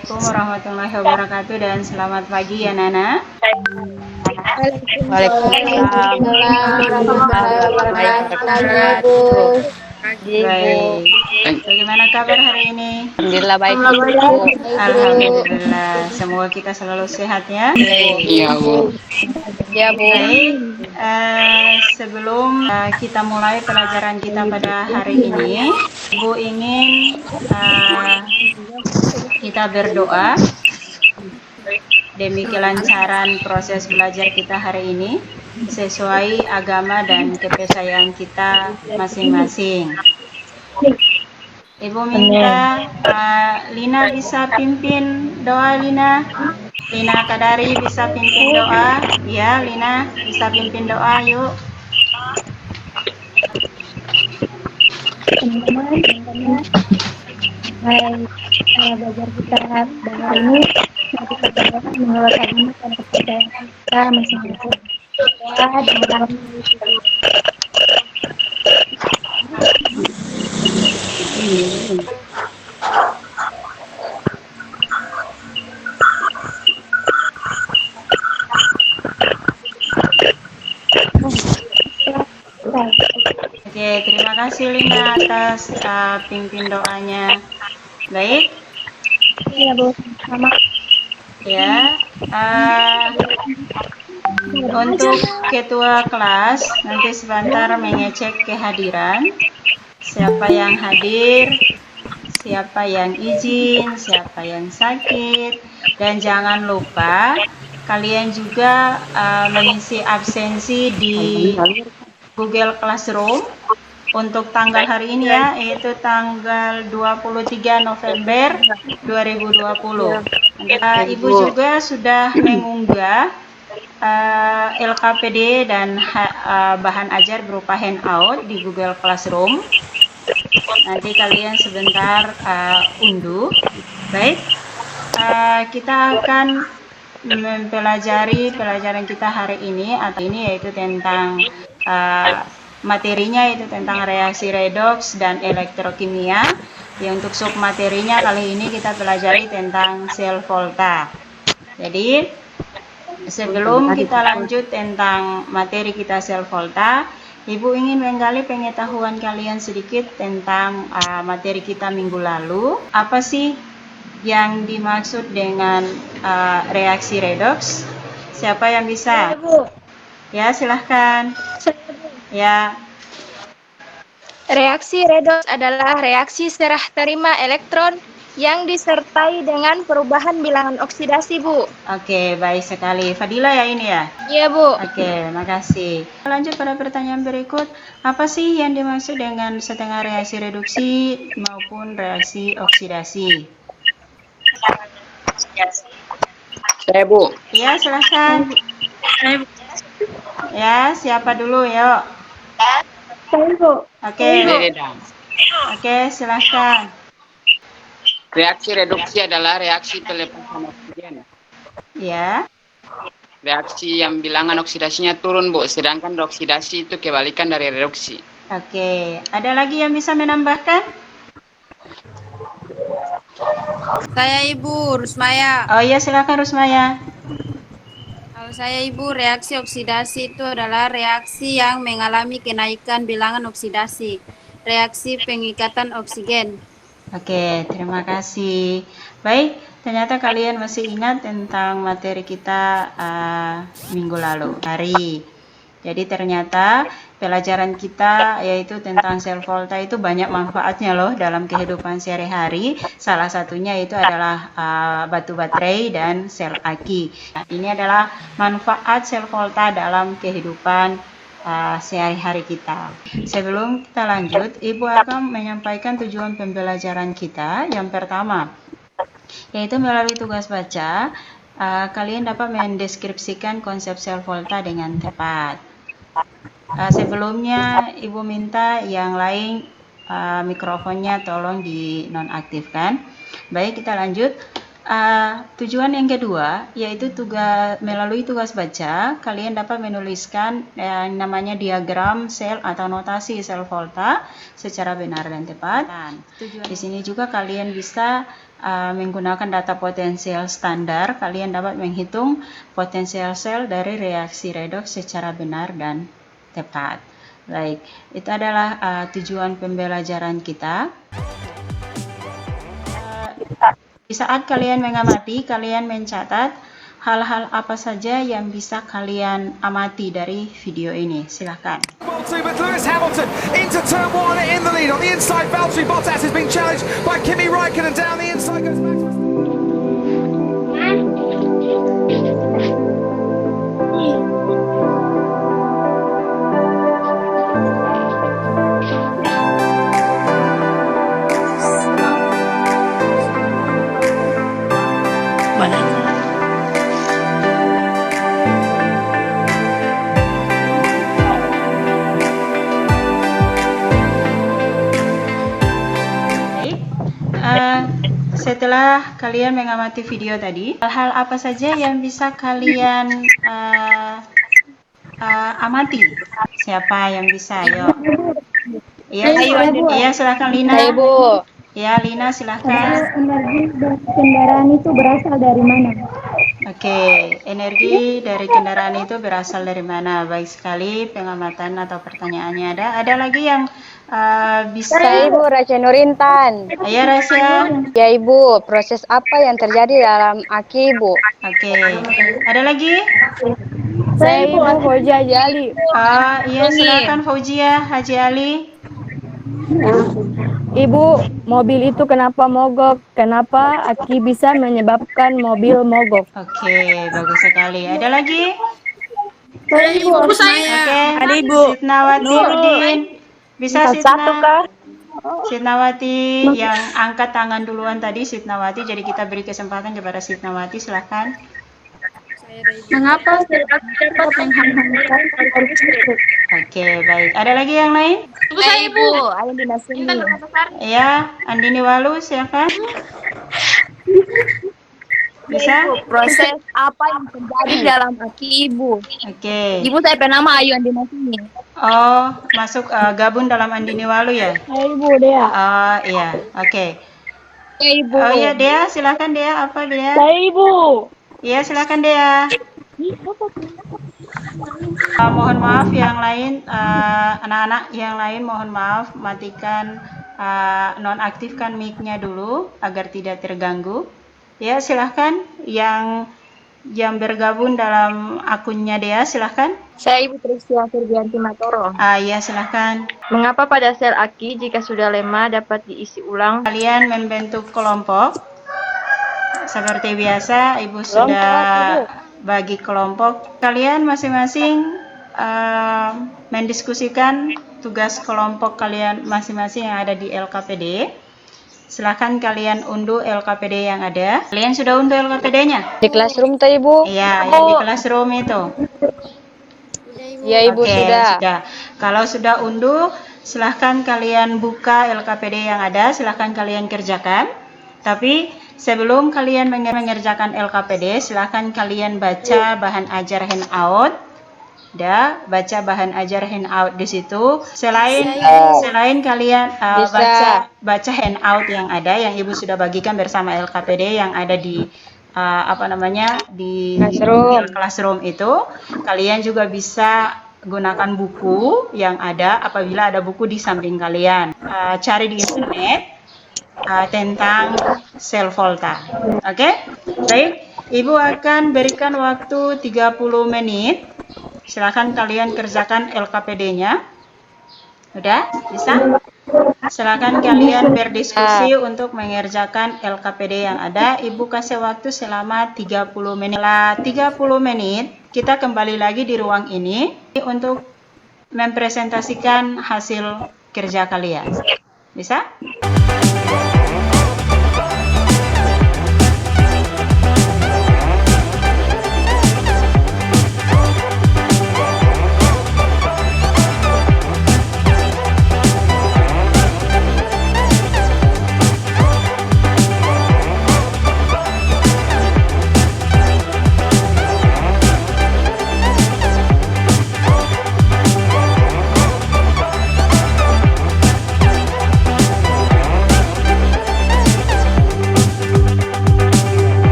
Assalamualaikum warahmatullahi wabarakatuh dan selamat pagi ya Nana. Waalaikumsalam warahmatullahi wabarakatuh. Baik. Bagaimana kabar hari ini? Alhamdulillah baik, Bu. Alhamdulillah. Semoga kita selalu sehat ya. Iya, Bu. Ya, Bu. Baik. Sebelum kita mulai pelajaran kita pada hari ini, Ibu ingin kita berdoa demi kelancaran proses belajar kita hari ini sesuai agama dan kepercayaan kita masing-masing. Ibu minta Lina bisa pimpin doa. Lina Kadari bisa pimpin doa. Ya, Lina bisa pimpin doa, yuk. Teman-teman, cara belajar kita hari ini kita mengelola agama dan kepercayaan kita masing-masing. Oke, terima kasih Lina atas pimpin doanya. Baik. Iya, Bu. Sama. Ya. Untuk ketua kelas nanti sebentar mengecek kehadiran. Siapa yang hadir, siapa yang izin, siapa yang sakit, dan jangan lupa kalian juga mengisi absensi di Google Classroom untuk tanggal hari ini ya, yaitu tanggal 23 November 2020. Ibu juga sudah mengunggah LKPD dan bahan ajar berupa handout di Google Classroom. Nanti kalian sebentar unduh. Baik, kita akan mempelajari pelajaran kita hari ini atau ini yaitu tentang materinya itu tentang reaksi redoks dan elektrokimia. Ya, untuk submaterinya kali ini kita pelajari tentang sel volta. Jadi sebelum kita lanjut tentang materi kita sel volta, Ibu ingin menggali pengetahuan kalian sedikit tentang materi kita minggu lalu. Apa sih yang dimaksud dengan reaksi redoks? Siapa yang bisa? Ya, silahkan. Ya. Reaksi redoks adalah reaksi serah terima elektron yang disertai dengan perubahan bilangan oksidasi, Bu. Oke, baik sekali. Fadila ya ini ya? Iya, Bu. Oke, makasih. Lanjut pada pertanyaan berikut. Apa sih yang dimaksud dengan setengah reaksi reduksi maupun reaksi oksidasi? Saya, Bu. Ya, silahkan. Ya, siapa dulu, yuk. Saya, Bu. Oke, silahkan. Reaksi reduksi adalah reaksi pelepasan oksigen. Ya. Reaksi yang bilangan oksidasinya turun, Bu. Sedangkan oksidasi itu kebalikan dari reduksi. Oke, ada lagi yang bisa menambahkan? Saya Ibu Rusmaya. Oh iya, silakan Rusmaya. Kalau saya Ibu, reaksi oksidasi itu adalah reaksi yang mengalami kenaikan bilangan oksidasi, reaksi pengikatan oksigen. Oke, terima kasih. Baik, ternyata kalian masih ingat tentang materi kita minggu lalu, hari. Jadi ternyata pelajaran kita yaitu tentang sel volta itu banyak manfaatnya loh dalam kehidupan sehari-hari. Salah satunya itu adalah batu baterai dan sel aki. Nah, ini adalah manfaat sel volta dalam kehidupan sehari-hari kita. Sebelum kita lanjut, Ibu akan menyampaikan tujuan pembelajaran kita. Yang pertama, yaitu melalui tugas baca, kalian dapat mendeskripsikan konsep sel volta dengan tepat. Sebelumnya, Ibu minta yang lain mikrofonnya tolong dinonaktifkan. Baik, kita lanjut. Tujuan yang kedua yaitu melalui tugas baca kalian dapat menuliskan yang namanya diagram sel atau notasi sel volta secara benar dan tepat. Di sini juga kalian bisa menggunakan data potensial standar, kalian dapat menghitung potensial sel dari reaksi redoks secara benar dan tepat. Baik, itu adalah tujuan pembelajaran kita. Di saat kalian mengamati, kalian mencatat hal-hal apa saja yang bisa kalian amati dari video ini. Silahkan. But Lewis Hamilton into turn one in the lead. On the inside, Valtteri Bottas has been challenged by Kimi Räikkönen. Down the inside goes Max Verstappen. Setelah kalian mengamati video tadi, hal apa saja yang bisa kalian amati? Siapa yang bisa? Ayo. Iya, silakan Lina. Ibu. Ya, Lina silakan. Energi dari kendaraan itu berasal dari mana? Oke, energi dari kendaraan itu berasal dari mana? Baik sekali pengamatan atau pertanyaannya ada. Ada lagi yang bisa? Saya Ibu Rasya Nurintan. Ayo Rasya. Ya Ibu, proses apa yang terjadi dalam aki Ibu? Oke, ada lagi? Saya Ibu Fauzia Jali. Iya silakan Fauzia Haji Ali. Ibu, mobil itu kenapa mogok? Kenapa aki bisa menyebabkan mobil mogok? Oke, bagus sekali. Ada lagi? Saya Ibu. Oke, ada Ibu. Sitnawati Udin. Bisa Sitna? Sitnawati yang angkat tangan duluan tadi, Sitnawati. Jadi kita beri kesempatan kepada Sitnawati, silahkan. Mengapa dapat menghantamkan listrik? Oke, baik. Ada lagi yang lain? Saya Ibu, Ayandi Nasimi. Ya, Andini Walu, silahkan. Bisa? Proses apa yang terjadi dalam aki Ibu? Oke. Ibu saya bernama Ayu Andi Nasimi. Oh, masuk gabung dalam Andini Walu ya? Saya Ibu Dea. Oh, iya. Oke. Ya Ibu. Oh iya, Dea, silakan Dea. Apa Dea? Saya Ibu. Iya, silakan Dea. Mohon maaf yang lain, anak-anak yang lain mohon maaf, matikan, nonaktifkan mic-nya dulu agar tidak terganggu. Ya, silahkan yang bergabung dalam akunnya Dea, silahkan. Saya Ibu Tristia Ferdianti Matoro. Iya, silahkan. Mengapa pada sel aki jika sudah lemah dapat diisi ulang? Kalian membentuk kelompok. Seperti biasa, Ibu sudah bagi kelompok. Kalian masing-masing mendiskusikan tugas kelompok kalian masing-masing yang ada di LKPD. Silahkan kalian unduh LKPD yang ada. Kalian sudah unduh LKPD-nya? Di classroom tuh Ibu? Iya, yang di classroom itu. Ya Ibu Oke, sudah. Kalau sudah unduh, silahkan kalian buka LKPD yang ada. Silahkan kalian kerjakan. Tapi sebelum kalian mengerjakan LKPD, silahkan kalian baca bahan ajar handout. Baca bahan ajar handout di situ. Selain kalian baca handout yang ada, yang Ibu sudah bagikan bersama LKPD yang ada di di classroom itu, kalian juga bisa gunakan buku yang ada. Apabila ada buku di samping kalian, cari di internet tentang sel volta. Oke? Baik, Ibu akan berikan waktu 30 menit. Silakan kalian kerjakan LKPD-nya. Udah? Bisa? Silakan kalian berdiskusi untuk mengerjakan LKPD yang ada. Ibu kasih waktu selama 30 menit. Setelah 30 menit, kita kembali lagi di ruang ini untuk mempresentasikan hasil kerja kalian. Bisa?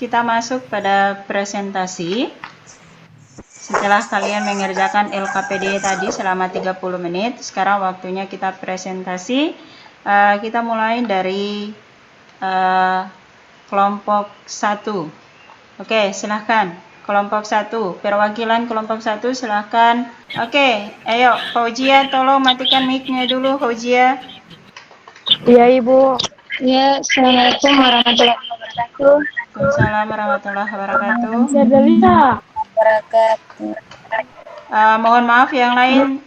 kita masuk pada presentasi. Setelah kalian mengerjakan LKPD tadi selama 30 menit, sekarang waktunya kita presentasi. Kita mulai dari kelompok 1. Oke, silahkan. Kelompok 1, perwakilan kelompok 1 silahkan. Oke, ayo Fauzia tolong matikan mic-nya dulu, Fauzia. Iya, Ibu. Ya, Assalamualaikum warahmatullahi wabarakatuh. Waalaikumsalam warahmatullahi wabarakatuh. Sedalina. Mohon maaf yang lain,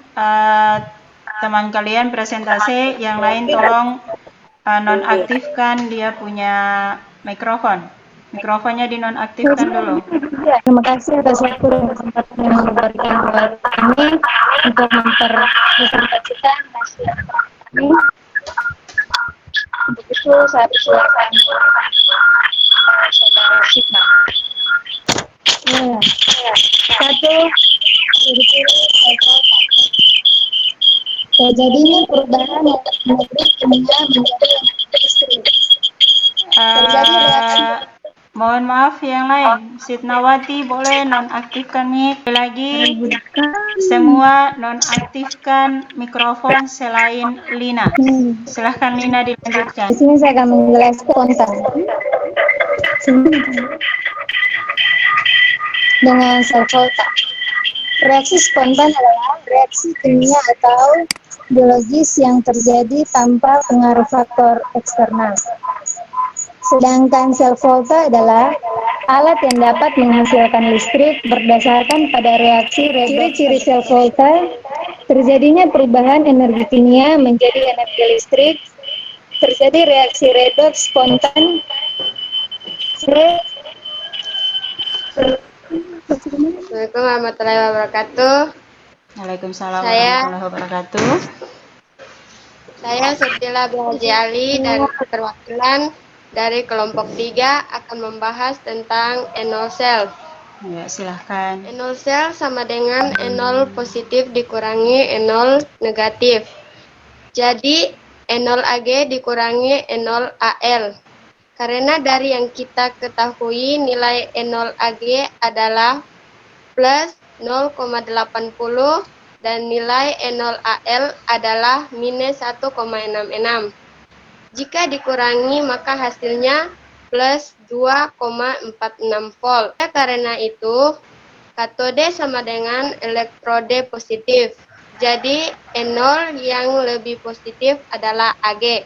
teman kalian presentasi, yang lain tolong nonaktifkan dia punya mikrofon. Mikrofonnya dinonaktifkan dulu. Terima kasih atas waktu dan kesempatan yang diberikan kepada kami untuk mempresentasikan hasil kami. Untuk itu saya persilakan saudara Sigma. Satu, terjadinya perubahan elektrik kimia menjadi listrik. Terjadi reaksi. Mohon maaf yang lain, Sitnawati boleh nonaktifkan mic lagi. Semua nonaktifkan mikrofon selain Lina. Silahkan Lina dilanjutkan. Di sini saya akan menjelaskan tentang dengan sel volta. Reaksi spontan adalah reaksi kimia atau biologis yang terjadi tanpa pengaruh faktor eksternal. Sedangkan sel volta adalah alat yang dapat menghasilkan listrik berdasarkan pada reaksi redoks. Ciri-ciri sel volta: terjadinya perubahan energi kimia menjadi energi listrik, terjadi reaksi redoks spontan. Assalamualaikum warahmatullahi wabarakatuh. Waalaikumsalam Saya- warahmatullahi wabarakatuh. Saya Surtila Haji Ali dari perwakilan dari kelompok 3 akan membahas tentang enol sel. Ya, silahkan. Enol sel sama dengan enol positif dikurangi enol negatif. Jadi enol Ag dikurangi enol Al. Karena dari yang kita ketahui nilai enol Ag adalah plus 0,80 dan nilai enol Al adalah minus 1,66. Jika dikurangi maka hasilnya plus 2,46 volt. Karena itu katode sama dengan elektrode positif. Jadi enol yang lebih positif adalah Ag.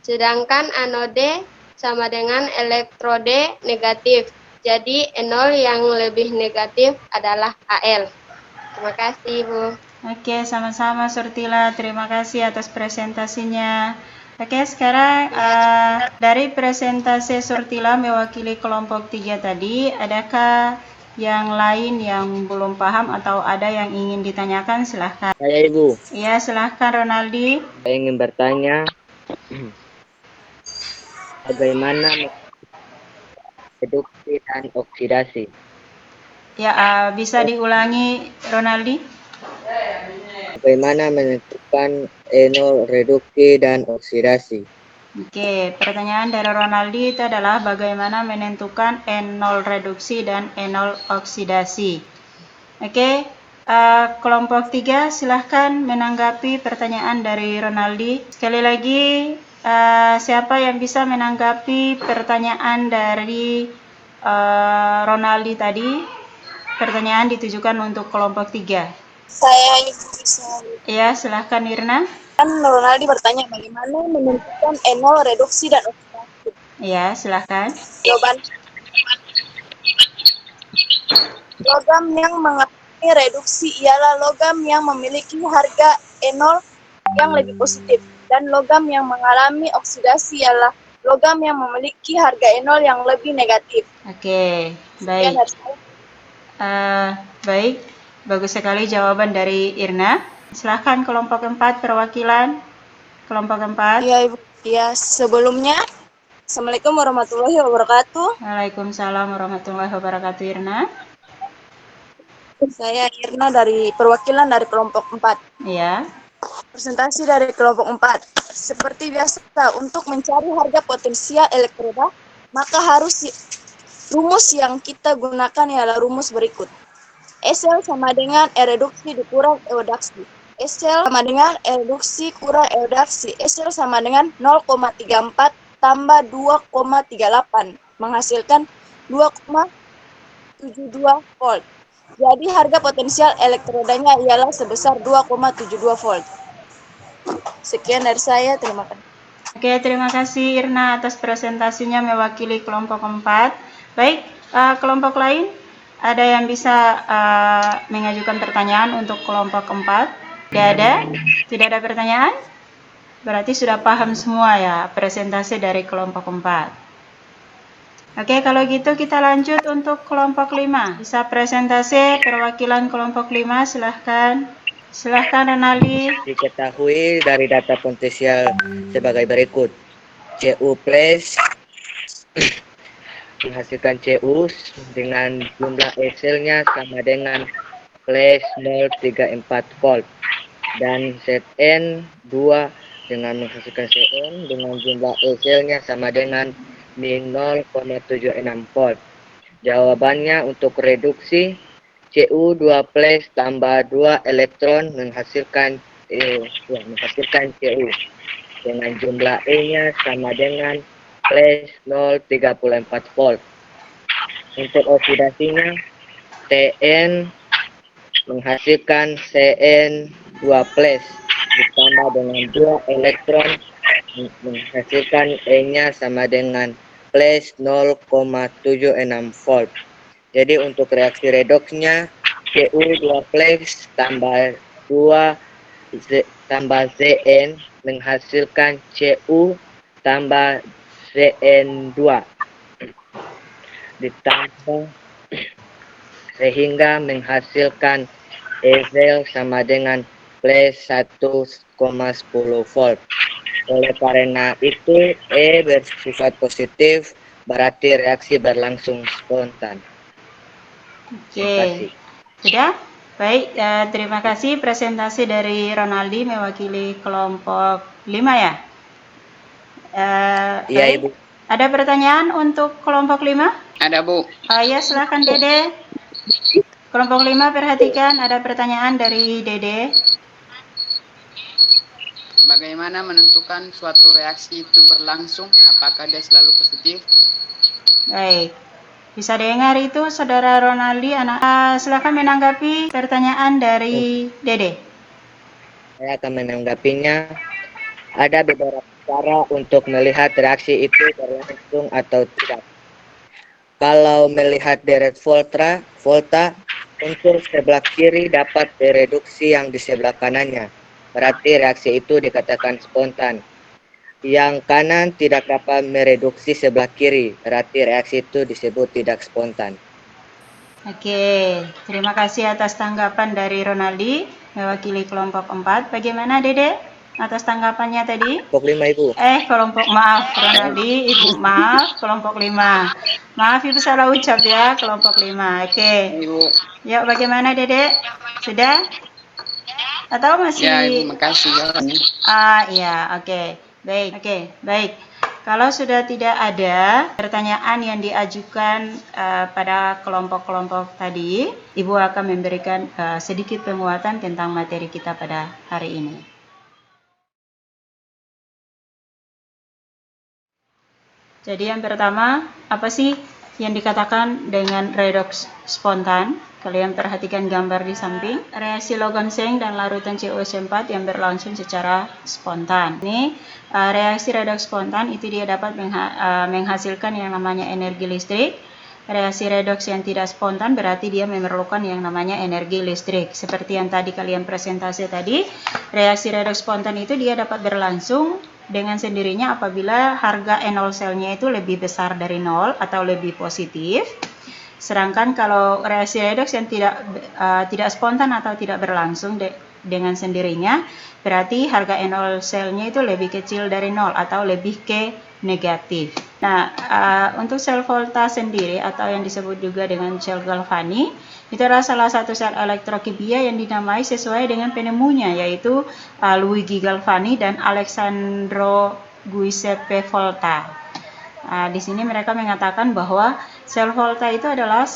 Sedangkan anode sama dengan elektrode negatif. Jadi enol yang lebih negatif adalah Al. Terima kasih, Bu. Oke, sama-sama Surtila. Terima kasih atas presentasinya. Oke, sekarang dari presentasi Surtila mewakili kelompok 3 tadi, adakah yang lain yang belum paham atau ada yang ingin ditanyakan? Silahkan. Saya Ibu, Iya, silahkan Ronaldi. saya ingin bertanya bagaimana reduksi dan oksidasi. Ya, bisa diulangi Ronaldi? Bagaimana menentukan enol reduksi dan oksidasi? Oke, pertanyaan dari Ronaldi itu adalah bagaimana menentukan enol reduksi dan enol oksidasi. Oke, kelompok 3 silahkan menanggapi pertanyaan dari Ronaldi. Sekali lagi, siapa yang bisa menanggapi pertanyaan dari Ronaldi tadi? Pertanyaan ditujukan untuk kelompok 3. Saya bisa. Ya, silahkan Irna. Ronaldi bertanya bagaimana menentukan enol reduksi dan oksidasi. Ya, silahkan. Jawaban. Logam yang mengalami reduksi ialah logam yang memiliki harga enol yang lebih positif, dan logam yang mengalami oksidasi ialah logam yang memiliki harga enol yang lebih negatif. Oke, Sekian baik. dari saya. Baik, bagus sekali jawaban dari Irna. Silahkan kelompok 4 perwakilan. Kelompok 4. Ya, Ibu. Ya, sebelumnya Assalamualaikum warahmatullahi wabarakatuh. Waalaikumsalam warahmatullahi wabarakatuh, Irna. Saya Irna dari perwakilan dari kelompok 4. Ya, Presentasi dari kelompok 4. Seperti biasa, untuk mencari harga potensial elektroda, maka harus Rumus yang kita gunakan ialah rumus berikut. SL sama dengan E reduksi dikurang E reduksi. SL sama dengan E reduksi kurang E reduksi. SL sama dengan 0,34 tambah 2,38 menghasilkan 2,72 volt. Jadi harga potensial elektrodanya ialah sebesar 2,72 volt. Sekian dari saya, terima kasih. Oke, terima kasih Irna atas presentasinya mewakili kelompok 4. Baik, kelompok lain ada yang bisa mengajukan pertanyaan untuk kelompok 4? Tidak ada? Tidak ada pertanyaan? Berarti sudah paham semua ya presentasi dari kelompok 4. Oke, kalau gitu kita lanjut untuk kelompok 5. Bisa presentasi perwakilan kelompok 5, silahkan. Silahkan Renali. Diketahui dari data potensial sebagai berikut. CU plus menghasilkan CU dengan jumlah SL-nya sama dengan plus 0,34 volt. Dan Zn 2 dengan menghasilkan Cn dengan jumlah SL-nya sama dengan min 0,76 volt. Jawabannya untuk reduksi Cu2 plus tambah 2 elektron menghasilkan Cu dengan jumlah E-nya sama dengan plus 0,34 volt. Untuk oksidasinya Tn menghasilkan Cn2 plus ditambah dengan 2 elektron menghasilkan E-nya sama dengan plus 0,76 volt. Jadi untuk reaksi redoksnya Cu2 plus tambah 2 tambah Zn menghasilkan Cu tambah Zn2 ditambah sehingga menghasilkan EZ sama dengan plus 1,10 volt. Oleh karena itu E bersifat positif, berarti reaksi berlangsung spontan. Oke, sudah? Baik, terima kasih presentasi dari Ronaldi mewakili kelompok 5 ya? Iya, Baik. Ibu. Ada pertanyaan untuk kelompok 5? Ada Bu. Ya, silakan Dede. Kelompok 5 perhatikan, ada pertanyaan dari Dede. Bagaimana menentukan suatu reaksi itu berlangsung? Apakah dia selalu positif? Baik, bisa dengar itu Saudara Ronaldi. Silakan menanggapi pertanyaan dari Dede. Saya akan menanggapinya. Ada beberapa cara untuk melihat reaksi itu berlangsung atau tidak. Kalau melihat deret volta, unsur sebelah kiri dapat direduksi yang di sebelah kanannya. Berarti reaksi itu dikatakan spontan. Yang kanan tidak dapat mereduksi sebelah kiri. Berarti reaksi itu disebut tidak spontan. Oke, terima kasih atas tanggapan dari Ronaldi mewakili kelompok 4. Bagaimana Dede atas tanggapannya tadi? Kelompok 5 Ibu. Maaf Ronaldi, Ibu maaf, kelompok 5. Maaf Ibu salah ucap ya, kelompok 5. Oke. Ibu. Yuk, bagaimana Dede? Sudah? Atau masih? Ya Ibu, makasih ya. Iya, oke. Baik. Kalau sudah tidak ada pertanyaan yang diajukan pada kelompok-kelompok tadi, Ibu akan memberikan sedikit penguatan tentang materi kita pada hari ini. Jadi yang pertama, apa sih yang dikatakan dengan redoks spontan? Kalian perhatikan gambar di samping. Reaksi logam seng dan larutan COS4 yang berlangsung secara spontan. Ini reaksi redoks spontan itu dia dapat menghasilkan yang namanya energi listrik. Reaksi redoks yang tidak spontan berarti dia memerlukan yang namanya energi listrik. Seperti yang tadi kalian presentasi tadi, reaksi redoks spontan itu dia dapat berlangsung dengan sendirinya apabila harga E0 selnya itu lebih besar dari 0 atau lebih positif. Sedangkan kalau reaksi redoks yang tidak spontan atau tidak berlangsung dengan sendirinya, berarti harga E0 selnya itu lebih kecil dari 0 atau lebih ke negatif. Nah, untuk sel volta sendiri atau yang disebut juga dengan sel Galvani, itu adalah salah satu sel elektrokimia yang dinamai sesuai dengan penemunya, yaitu Luigi Galvani dan Alessandro Giuseppe Volta. Di sini mereka mengatakan bahwa sel volta itu adalah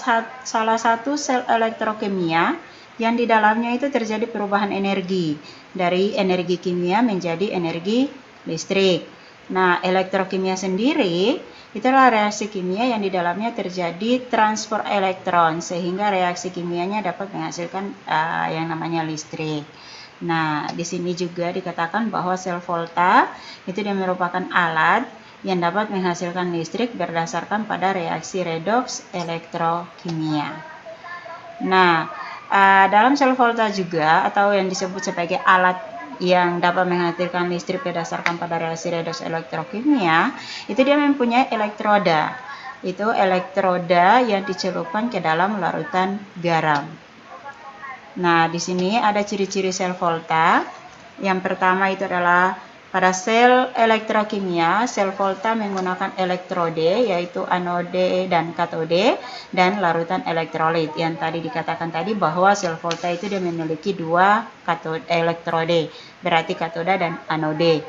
salah satu sel elektrokimia yang di dalamnya itu terjadi perubahan energi dari energi kimia menjadi energi listrik. Nah, elektrokimia sendiri itulah reaksi kimia yang di dalamnya terjadi transfer elektron sehingga reaksi kimianya dapat menghasilkan yang namanya listrik. Nah, di sini juga dikatakan bahwa sel volta itu dia merupakan alat yang dapat menghasilkan listrik berdasarkan pada reaksi redoks elektrokimia. Nah, dalam sel volta juga atau yang disebut sebagai alat yang dapat menghasilkan listrik berdasarkan pada reaksi redoks elektrokimia, itu dia mempunyai elektroda. Itu elektroda yang dicelupkan ke dalam larutan garam. Nah, di sini ada ciri-ciri sel volta. Yang pertama itu adalah pada sel elektrokimia, sel volta menggunakan elektrode, yaitu anode dan katode, dan larutan elektrolit. Yang tadi dikatakan tadi bahwa sel volta itu dia memiliki dua elektrode, berarti katoda dan anode.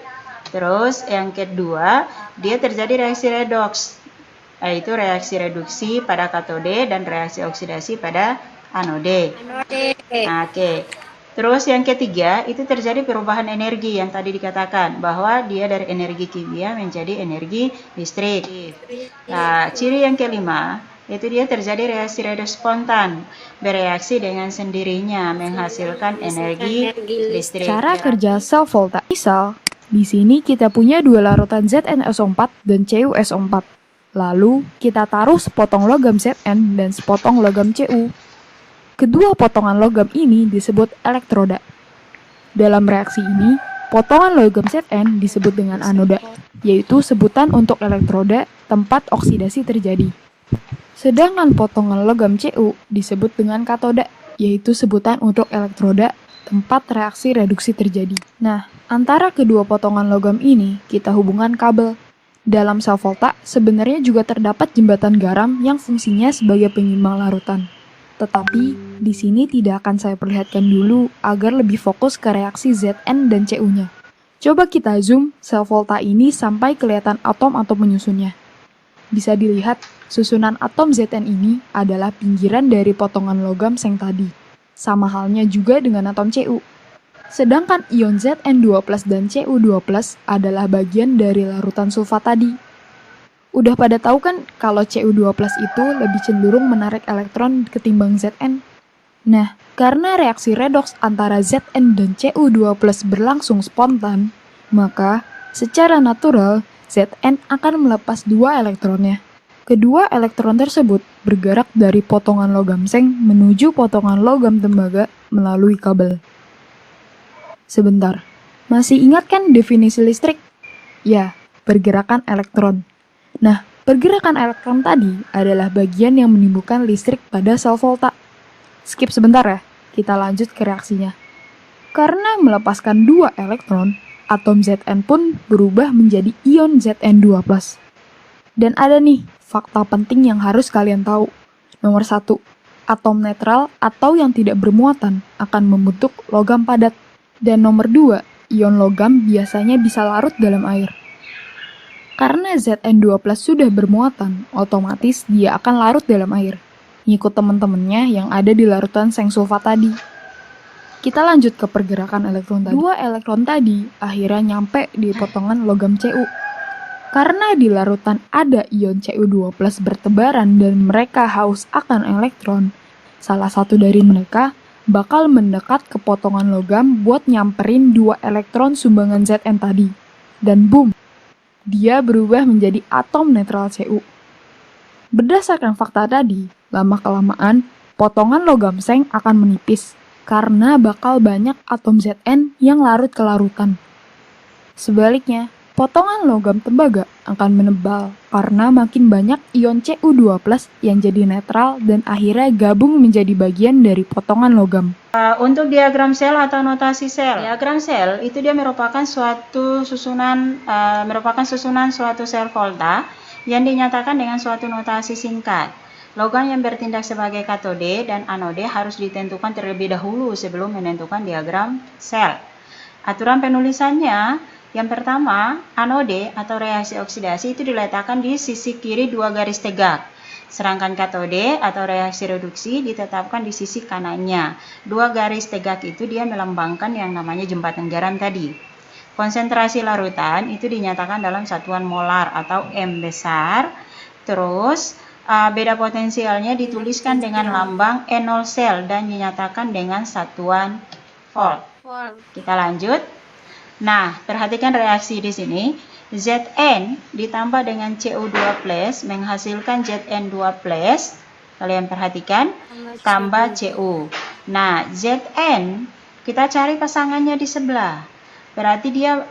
Terus yang kedua, dia terjadi reaksi redoks, yaitu reaksi reduksi pada katode dan reaksi oksidasi pada anode. Oke. Terus yang ketiga, itu terjadi perubahan energi yang tadi dikatakan bahwa dia dari energi kimia menjadi energi listrik. Nah, ciri yang kelima, itu dia terjadi reaksi redoks spontan, bereaksi dengan sendirinya menghasilkan energi listrik. Cara kerja sel volta. Misal, di sini kita punya dua larutan ZnSO4 dan CuSO4. Lalu, kita taruh sepotong logam Zn dan sepotong logam Cu. Kedua potongan logam ini disebut elektroda. Dalam reaksi ini, potongan logam Zn disebut dengan anoda, yaitu sebutan untuk elektroda tempat oksidasi terjadi. Sedangkan potongan logam Cu disebut dengan katoda, yaitu sebutan untuk elektroda tempat reaksi reduksi terjadi. Nah, antara kedua potongan logam ini kita hubungkan kabel. Dalam sel volta sebenarnya juga terdapat jembatan garam yang fungsinya sebagai penyimbang larutan. Tetapi, di sini tidak akan saya perlihatkan dulu agar lebih fokus ke reaksi Zn dan Cu-nya. Coba kita zoom sel volta ini sampai kelihatan atom atau penyusunnya. Bisa dilihat, susunan atom Zn ini adalah pinggiran dari potongan logam seng tadi. Sama halnya juga dengan atom Cu. Sedangkan ion Zn2+ dan Cu2+ adalah bagian dari larutan sulfat tadi. Udah pada tahu kan kalau Cu2+ itu lebih cenderung menarik elektron ketimbang Zn? Nah, karena reaksi redoks antara Zn dan Cu2+ berlangsung spontan, maka secara natural Zn akan melepas dua elektronnya. Kedua elektron tersebut bergerak dari potongan logam seng menuju potongan logam tembaga melalui kabel. Sebentar, masih ingat kan definisi listrik? Ya, pergerakan elektron. Nah, pergerakan elektron tadi adalah bagian yang menimbulkan listrik pada sel volta. Skip sebentar ya, kita lanjut ke reaksinya. Karena melepaskan dua elektron, atom Zn pun berubah menjadi ion Zn2+. Dan ada nih, fakta penting yang harus kalian tahu. Nomor 1, atom netral atau yang tidak bermuatan akan membentuk logam padat. Dan nomor 2, ion logam biasanya bisa larut dalam air. Karena Zn2+ sudah bermuatan, otomatis dia akan larut dalam air. Ngikut teman-temannya yang ada di larutan seng sulfat tadi. Kita lanjut ke pergerakan elektron tadi. Dua elektron tadi akhirnya nyampe di potongan logam Cu. Karena di larutan ada ion Cu2+ bertebaran dan mereka haus akan elektron, salah satu dari mereka bakal mendekat ke potongan logam buat nyamperin dua elektron sumbangan Zn tadi. Dan boom! Dia berubah menjadi atom netral Cu. Berdasarkan fakta tadi, lama-kelamaan, potongan logam seng akan menipis, karena bakal banyak atom Zn yang larut ke larutan. Sebaliknya, potongan logam tembaga akan menebal, karena makin banyak ion Cu2+ yang jadi netral dan akhirnya gabung menjadi bagian dari potongan logam. Untuk diagram sel atau notasi sel, diagram sel itu dia merupakan susunan suatu sel volta yang dinyatakan dengan suatu notasi singkat. Logam yang bertindak sebagai katode dan anode harus ditentukan terlebih dahulu sebelum menentukan diagram sel. Aturan penulisannya Yang pertama, anode atau reaksi oksidasi itu diletakkan di sisi kiri 2 garis tegak. Sedangkan katode atau reaksi reduksi ditetapkan di sisi kanannya. 2 garis tegak itu dia melambangkan yang namanya jembatan garam tadi. Konsentrasi larutan itu dinyatakan dalam satuan molar atau M besar. Terus beda potensialnya dituliskan dengan lambang E0 sel dan dinyatakan dengan satuan volt. Kita lanjut. Nah, perhatikan reaksi di sini. Zn ditambah dengan Cu2+ menghasilkan Zn2+. Kalian perhatikan, tambah Cu. Nah, Zn kita cari pasangannya di sebelah. Berarti dia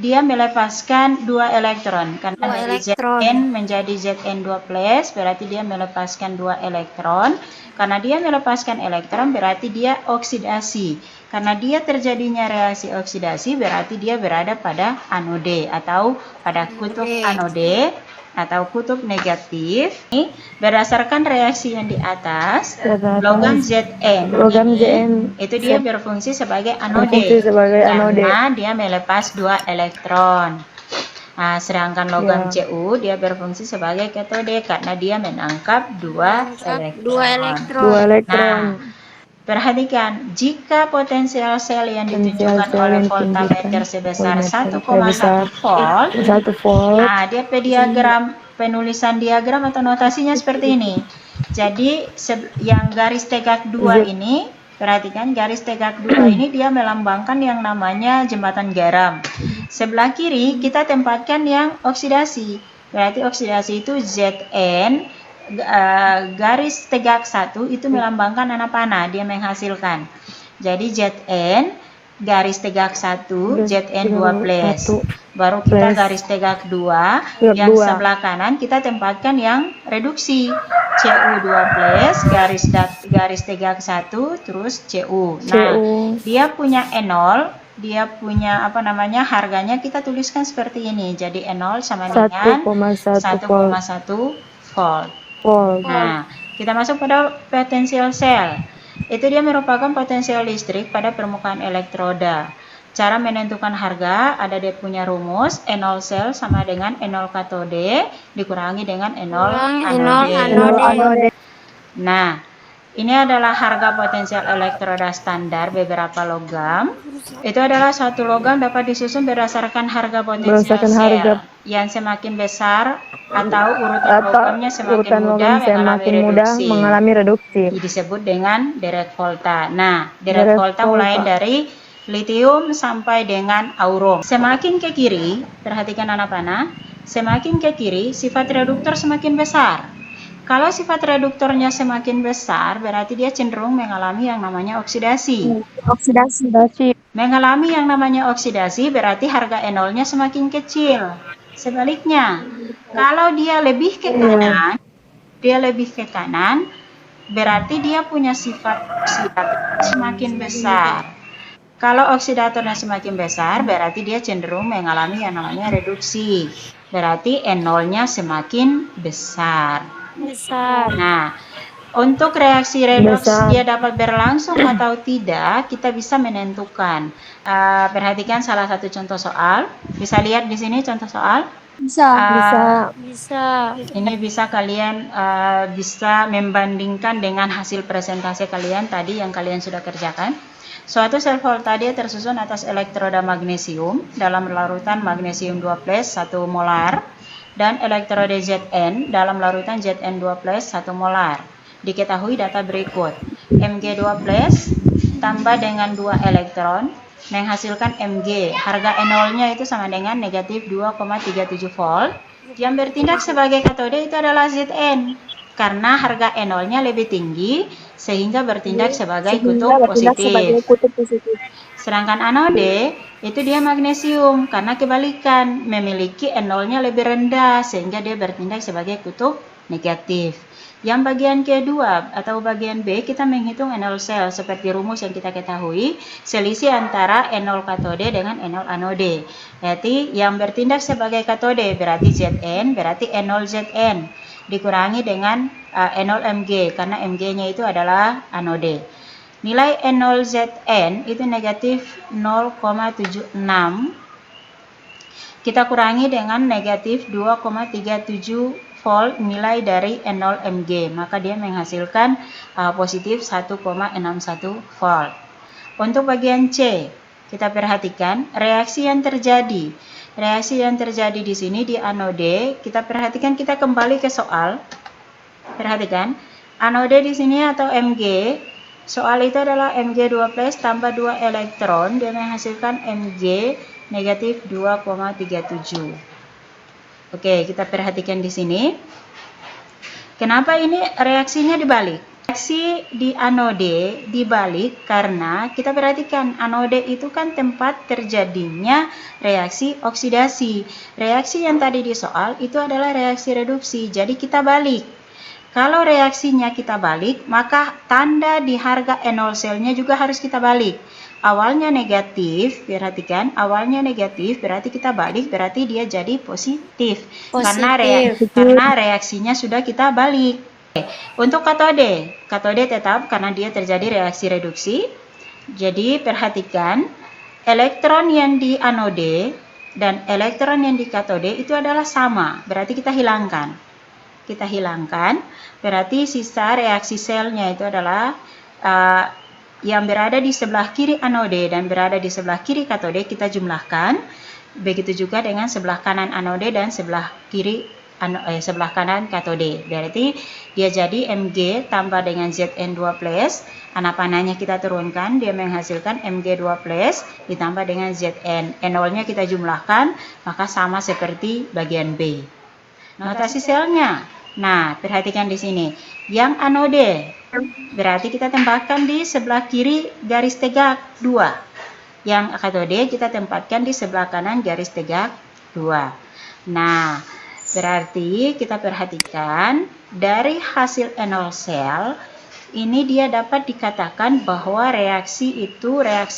melepaskan 2 elektron. Karena dari Zn menjadi Zn2+, berarti dia melepaskan 2 elektron. Karena dia melepaskan elektron, berarti dia oksidasi. Karena dia terjadinya reaksi oksidasi, berarti dia berada pada anode atau pada kutub anode atau kutub negatif. Berdasarkan reaksi yang di atas, logam Zn itu dia berfungsi sebagai anode karena dia melepas 2 elektron. Nah, sedangkan logam Cu dia berfungsi sebagai katode karena dia menangkap 2 elektron. Nah, perhatikan, jika potensial sel yang ditunjukkan oleh voltameter sebesar 1,1 volt, nah dia penulisan diagram atau notasinya seperti ini. Jadi yang garis tegak 2 ini, perhatikan garis tegak 2 ini dia melambangkan yang namanya jembatan garam. Sebelah kiri kita tempatkan yang oksidasi. Berarti oksidasi itu Zn garis tegak 1 itu melambangkan anak panah, dia menghasilkan. Jadi Zn garis tegak 1 Zn2+. Baru kita garis tegak 2 yang sebelah kanan kita tempatkan yang reduksi Cu2+ garis tegak 1 terus Cu. Nah, dia punya E0, dia punya harganya kita tuliskan seperti ini. Jadi E0 sama dengan 1,1 volt. Nah, kita masuk pada potensial sel. Itu dia merupakan potensial listrik pada permukaan elektroda. Cara menentukan harga ada dia punya rumus E0 sel sama dengan E0 katode dikurangi dengan E0 anode. Nah, ini adalah harga potensial elektroda standar beberapa logam. Itu adalah suatu logam dapat disusun berdasarkan harga potensial sel. Yang semakin besar atau urutan logamnya semakin mudah mengalami reduksi. Disebut dengan deret volta. Nah, deret volta mulai dari litium sampai dengan aurum. Semakin ke kiri, perhatikan anak panah, semakin ke kiri sifat reduktor semakin besar. Kalau sifat reduktornya semakin besar, berarti dia cenderung mengalami yang namanya oksidasi. Mengalami yang namanya oksidasi berarti harga E0-nya semakin kecil. Sebaliknya, kalau dia lebih ke kanan, berarti dia punya sifat oksidator semakin besar. Kalau oksidatornya semakin besar, berarti dia cenderung mengalami yang namanya reduksi. Berarti E0-nya semakin besar. Nah, untuk reaksi redoks dia dapat berlangsung atau tidak, kita bisa menentukan. Perhatikan salah satu contoh soal. Bisa lihat di sini contoh soal? Bisa. Ini bisa kalian bisa membandingkan dengan hasil presentasi kalian tadi yang kalian sudah kerjakan. Suatu sel voltade tersusun atas elektroda magnesium dalam larutan magnesium 2+ 1 molar dan elektroda Zn dalam larutan Zn2+ 1 molar. Diketahui data berikut. Mg2+ tambah dengan 2 elektron menghasilkan Mg. Harga E0-nya itu sama dengan negatif 2,37 volt. Yang bertindak sebagai katode itu adalah Zn. Karena harga E0-nya lebih tinggi sehingga bertindak sebagai kutub positif. Sedangkan anode itu dia magnesium karena kebalikan, memiliki E0-nya lebih rendah sehingga dia bertindak sebagai kutub negatif. Yang bagian kedua atau bagian B kita menghitung E0 sel seperti rumus yang kita ketahui, selisih antara E0 katode dengan E0 anode. Berarti yang bertindak sebagai katode berarti Zn, berarti E0 Zn dikurangi dengan E0 Mg karena Mg-nya itu adalah anode. Nilai E0Zn itu negatif 0,76. Kita kurangi dengan negatif 2,37 volt nilai dari E0 mg. Maka dia menghasilkan positif 1,61 volt. Untuk bagian C, kita perhatikan reaksi yang terjadi. Reaksi yang terjadi di sini di anode, kita perhatikan, kita kembali ke soal. Perhatikan, anode di sini atau Mg, soal itu adalah Mg2+ tambah 2 elektron, dia menghasilkan Mg negatif 2,37. Oke, kita perhatikan di sini. Kenapa ini reaksinya dibalik? Reaksi di anode dibalik karena kita perhatikan anode itu kan tempat terjadinya reaksi oksidasi. Reaksi yang tadi di soal itu adalah reaksi reduksi, jadi kita balik. Kalau reaksinya kita balik, maka tanda di harga E0 selnya juga harus kita balik. Awalnya negatif, perhatikan, awalnya negatif berarti kita balik, berarti dia jadi positif. Karena reaksinya sudah kita balik. Untuk katode tetap karena dia terjadi reaksi reduksi. Jadi perhatikan, elektron yang di anode dan elektron yang di katode itu adalah sama, berarti kita hilangkan. Berarti sisa reaksi selnya itu adalah yang berada di sebelah kiri anode dan berada di sebelah kiri katode kita jumlahkan. Begitu juga dengan sebelah kanan anode dan sebelah kiri sebelah kanan katode. Berarti dia jadi Mg tambah dengan Zn2+, anak panahnya kita turunkan, dia menghasilkan Mg2+ ditambah dengan Zn. E0-nya kita jumlahkan, maka sama seperti bagian B. Notasi selnya. Nah, perhatikan di sini. Yang anode berarti kita tempatkan di sebelah kiri garis tegak 2. Yang katode kita tempatkan di sebelah kanan garis tegak 2. Nah, berarti kita perhatikan dari hasil E0 sel ini dia dapat dikatakan bahwa reaksi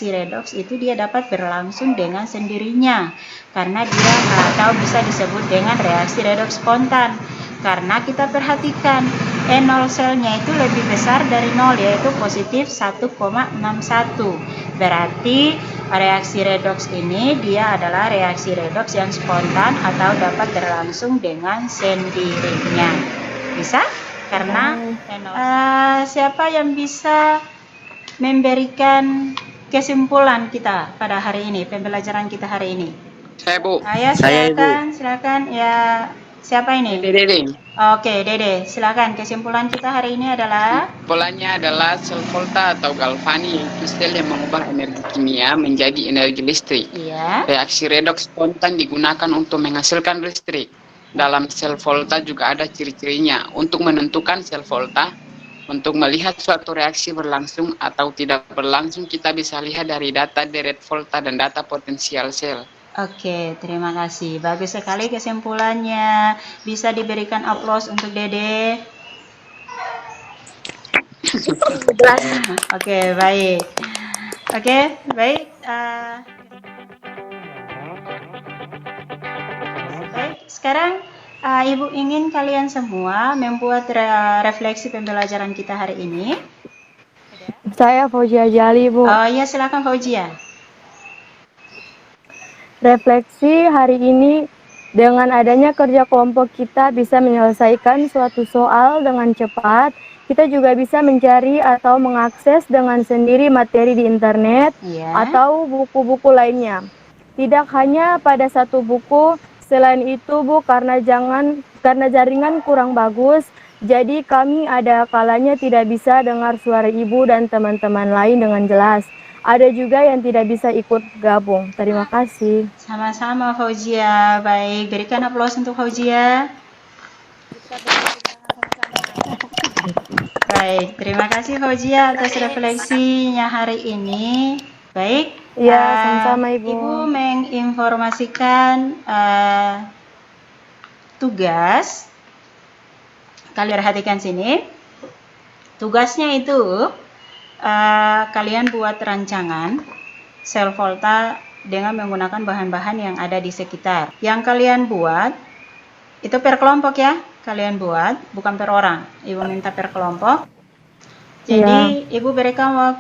redoks itu dia dapat berlangsung dengan sendirinya karena dia atau bisa disebut dengan reaksi redoks spontan. Karena kita perhatikan E0 selnya itu lebih besar dari 0, yaitu positif 1,61. Berarti reaksi redoks ini dia adalah reaksi redoks yang spontan atau dapat berlangsung dengan sendirinya. Bisa? Karena siapa yang bisa memberikan kesimpulan kita pada hari ini, pembelajaran kita hari ini? Saya, Bu. Silakan ya. Siapa ini? Dede. Oke, Dede. Silakan. Kesimpulan kita hari ini adalah? Polanya adalah sel volta atau galvani, yaitu sel yang mengubah energi kimia menjadi energi listrik. Iya. Reaksi redoks spontan digunakan untuk menghasilkan listrik. Dalam sel volta juga ada ciri-cirinya. Untuk menentukan sel volta, untuk melihat suatu reaksi berlangsung atau tidak berlangsung, kita bisa lihat dari data deret volta dan data potensial sel. Oke, terima kasih. Bagus sekali kesimpulannya. Bisa diberikan aplaus untuk Dede. Oke, baik. Baik, sekarang Ibu ingin kalian semua membuat refleksi pembelajaran kita hari ini. Saya Fauzia Jali, Bu. Oh iya, silakan Fauzia. Refleksi hari ini, dengan adanya kerja kelompok kita bisa menyelesaikan suatu soal dengan cepat. Kita juga bisa mencari atau mengakses dengan sendiri materi di internet atau buku-buku lainnya. Tidak hanya pada satu buku, selain itu Bu, karena jaringan kurang bagus, jadi kami ada kalanya tidak bisa dengar suara Ibu dan teman-teman lain dengan jelas. Ada juga yang tidak bisa ikut gabung. Terima kasih. Sama-sama Fauzia. Baik, berikan aplaus untuk Fauzia. Baik, terima kasih Fauzia atas refleksinya hari ini. Baik. Ya, sama-sama Ibu. Ibu menginformasikan tugas. Kalian perhatikan sini. Tugasnya itu kalian buat rancangan sel volta dengan menggunakan bahan-bahan yang ada di sekitar. Yang kalian buat itu per kelompok ya. Kalian buat, bukan per orang. Ibu minta per kelompok. Jadi Ibu berikan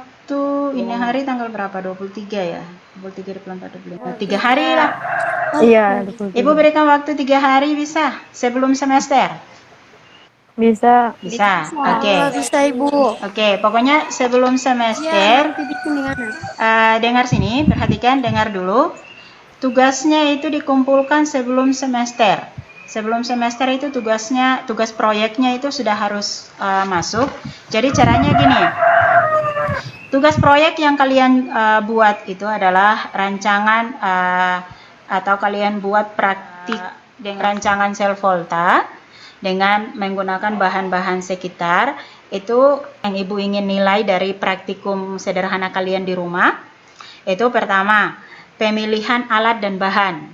ini hari tanggal berapa? 23 ya? 23, 24, 25. 3 hari lah. Iya, Ibu berikan waktu 3 hari bisa sebelum semester. bisa. Bisa. Oke. Bisa Ibu. Oke, pokoknya sebelum semester dengar sini, perhatikan, dengar dulu. Tugasnya itu dikumpulkan sebelum semester. Sebelum semester itu tugas proyeknya itu sudah harus masuk. Jadi caranya gini. Tugas proyek yang kalian buat itu adalah rancangan atau kalian buat praktik dengan rancangan sel volta dengan menggunakan bahan-bahan sekitar. Itu yang Ibu ingin nilai dari praktikum sederhana kalian di rumah. Itu pertama, pemilihan alat dan bahan.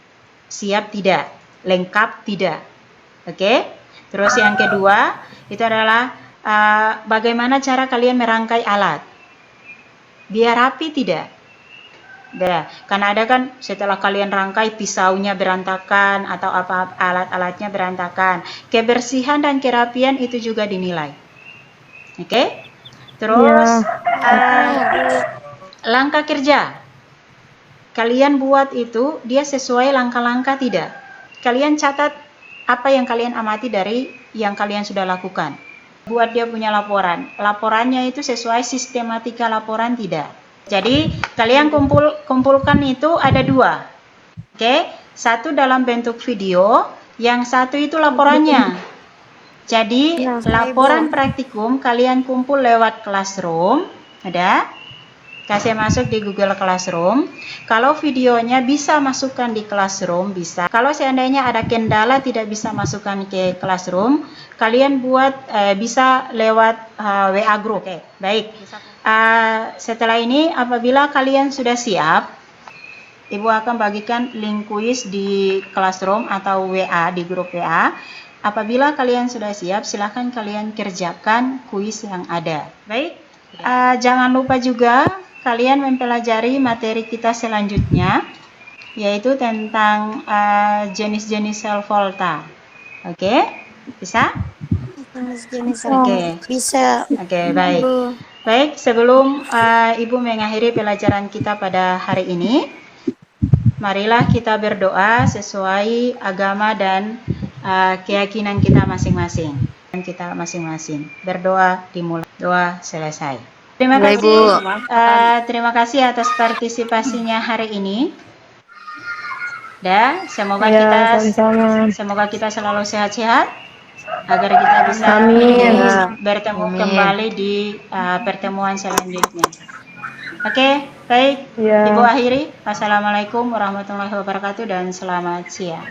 Siap tidak? Lengkap tidak? Oke? Terus yang kedua, itu adalah bagaimana cara kalian merangkai alat. Biar rapi tidak? Karena ada kan setelah kalian rangkai pisaunya berantakan atau apa alat-alatnya berantakan. Kebersihan dan kerapian itu juga dinilai. Oke? Terus langkah kerja. Kalian buat itu dia sesuai langkah-langkah tidak? Kalian catat apa yang kalian amati dari yang kalian sudah lakukan. Buat dia punya laporan. Laporannya itu sesuai sistematika laporan tidak? Jadi kalian kumpulkan itu ada 2. Oke? Satu dalam bentuk video, yang satu itu laporannya. Jadi laporan praktikum kalian kumpul lewat Classroom. Ada? Kasih masuk di Google Classroom. Kalau videonya bisa masukkan di Classroom, bisa. Kalau seandainya ada kendala tidak bisa masukkan ke Classroom, kalian buat bisa lewat WA group. Oke, baik. Setelah ini apabila kalian sudah siap, Ibu akan bagikan link kuis di Classroom atau WA di grup WA. Apabila kalian sudah siap, silahkan kalian kerjakan kuis yang ada. Baik. Jangan lupa juga kalian mempelajari materi kita selanjutnya, yaitu tentang jenis-jenis sel volta. Oke? Bisa? Oke. Bisa. Oke, baik. Baik, sebelum Ibu mengakhiri pelajaran kita pada hari ini, marilah kita berdoa sesuai agama dan keyakinan kita masing-masing. Berdoa dimulai, doa selesai. Terima kasih, terima kasih atas partisipasinya hari ini. Dan semoga kita selalu sehat-sehat, agar kita bisa bertemu kembali di pertemuan selanjutnya. Oke, baik. Ibu akhiri. Wassalamualaikum warahmatullahi wabarakatuh dan selamat siang.